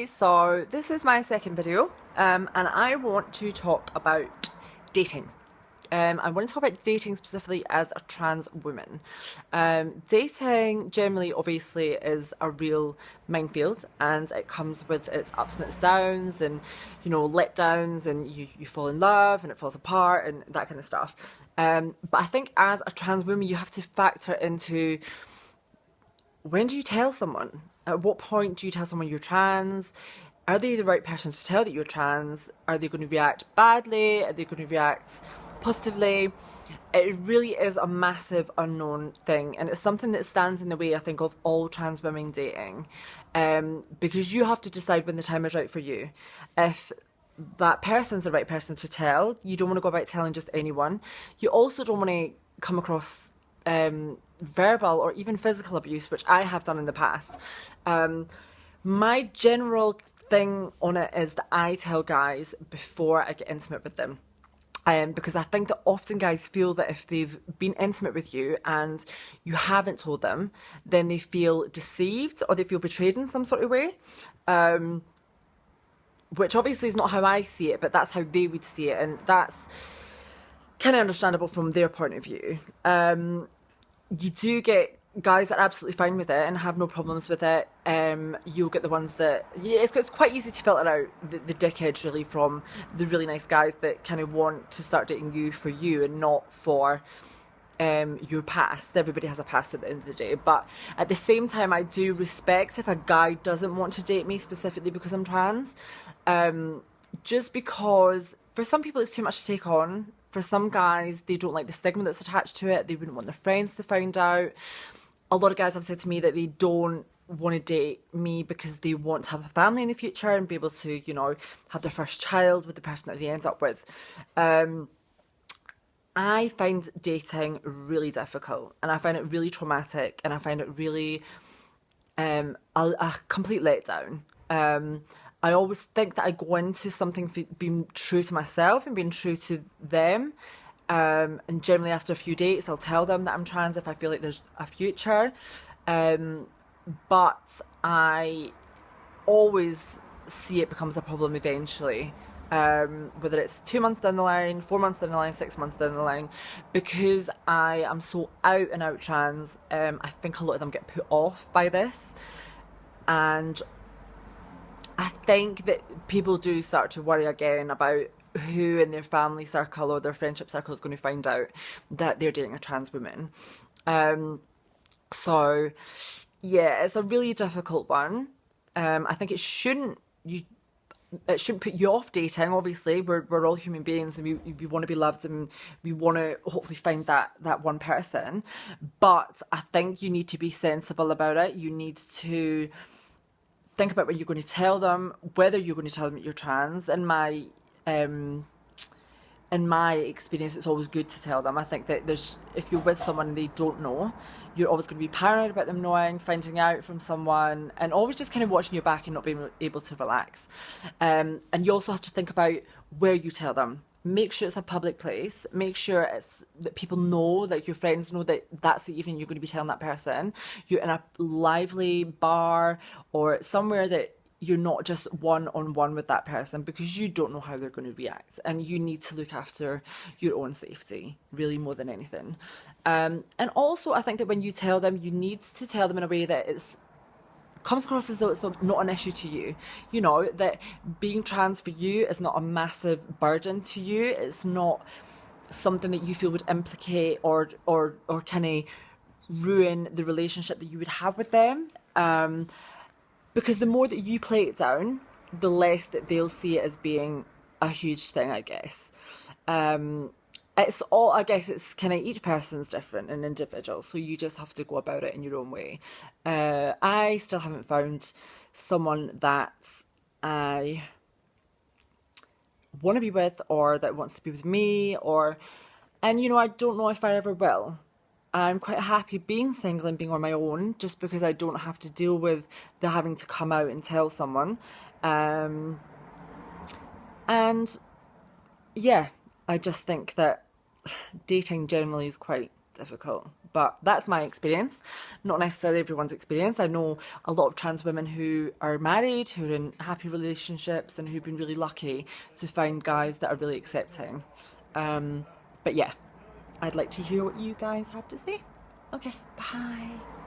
so this is my second video, and I want to talk about dating. I want to talk about dating specifically as a trans woman. Dating generally, obviously, is a real minefield, and it comes with its ups and its downs, and letdowns, and you fall in love, and it falls apart, and that kind of stuff. But I think as a trans woman, you have to factor into, when do you tell someone? At what point do you tell someone you're trans? Are they the right person to tell that you're trans? Are they going to react badly? Are they going to react positively? It really is a massive unknown thing, and it's something that stands in the way, I think, of all trans women dating, because you have to decide when the time is right for you. If that person's the right person to tell, you don't want to go about telling just anyone. You also don't want to come across verbal or even physical abuse, which I have done in the past. My general thing on it is that I tell guys before I get intimate with them. Because I think that often guys feel that if they've been intimate with you and you haven't told them, then they feel deceived or they feel betrayed in some sort of way. Which obviously is not how I see it, but that's how they would see it, and that's kind of understandable from their point of view. You do get guys that are absolutely fine with it and have no problems with it. You'll get the ones that, yeah, it's quite easy to filter out the dickheads really from the really nice guys that kind of want to start dating you for you and not for your past. Everybody has a past at the end of the day, but at the same time, I do respect if a guy doesn't want to date me specifically because I'm trans. Just because for some people it's too much to take on. For some guys, they don't like the stigma that's attached to it. They wouldn't want their friends to find out. A lot of guys have said to me that they don't want to date me because they want to have a family in the future and be able to, have their first child with the person that they end up with. I find dating really difficult, and I find it really traumatic, and I find it really a complete letdown. I always think that I go into something being true to myself and being true to them. And generally after a few dates, I'll tell them that I'm trans if I feel like there's a future. But I always see it becomes a problem eventually. Whether it's 2 months down the line, 4 months down the line, 6 months down the line, because I am so out and out trans. I think a lot of them get put off by this, and I think that people do start to worry again about who in their family circle or their friendship circle is going to find out that they're dating a trans woman. So yeah, it's a really difficult one. I think it shouldn't put you off dating. Obviously, we're all human beings, and we want to be loved, and we want to hopefully find that one person. But I think you need to be sensible about it. You need to think about what you're going to tell them, whether you're going to tell them that you're trans. In my experience, it's always good to tell them. I think that if you're with someone and they don't know, you're always going to be paranoid about them knowing, finding out from someone, and always just kind of watching your back and not being able to relax. And you also have to think about where you tell them. Make sure it's a public place. Make sure it's that people know, like your friends know, that that's the evening you're going to be telling that person. You're in a lively bar or somewhere that you're not just one-on-one with that person, because you don't know how they're going to react, and you need to look after your own safety really more than anything. And also I think that when you tell them, you need to tell them in a way that comes across as though it's not an issue to you. That being trans for you is not a massive burden to you. It's not something that you feel would implicate or kind of ruin the relationship that you would have with them. Because the more that you play it down, the less that they'll see it as being a huge thing, I guess. I guess it's kind of, each person's different and individual, so you just have to go about it in your own way. I still haven't found someone that I want to be with, or that wants to be with me, and I don't know if I ever will. I'm quite happy being single and being on my own, just because I don't have to deal with the having to come out and tell someone. And yeah, I just think that dating generally is quite difficult. But that's my experience, not necessarily everyone's experience. I know a lot of trans women who are married, who are in happy relationships, and who've been really lucky to find guys that are really accepting. But yeah, I'd like to hear what you guys have to say. Okay, bye.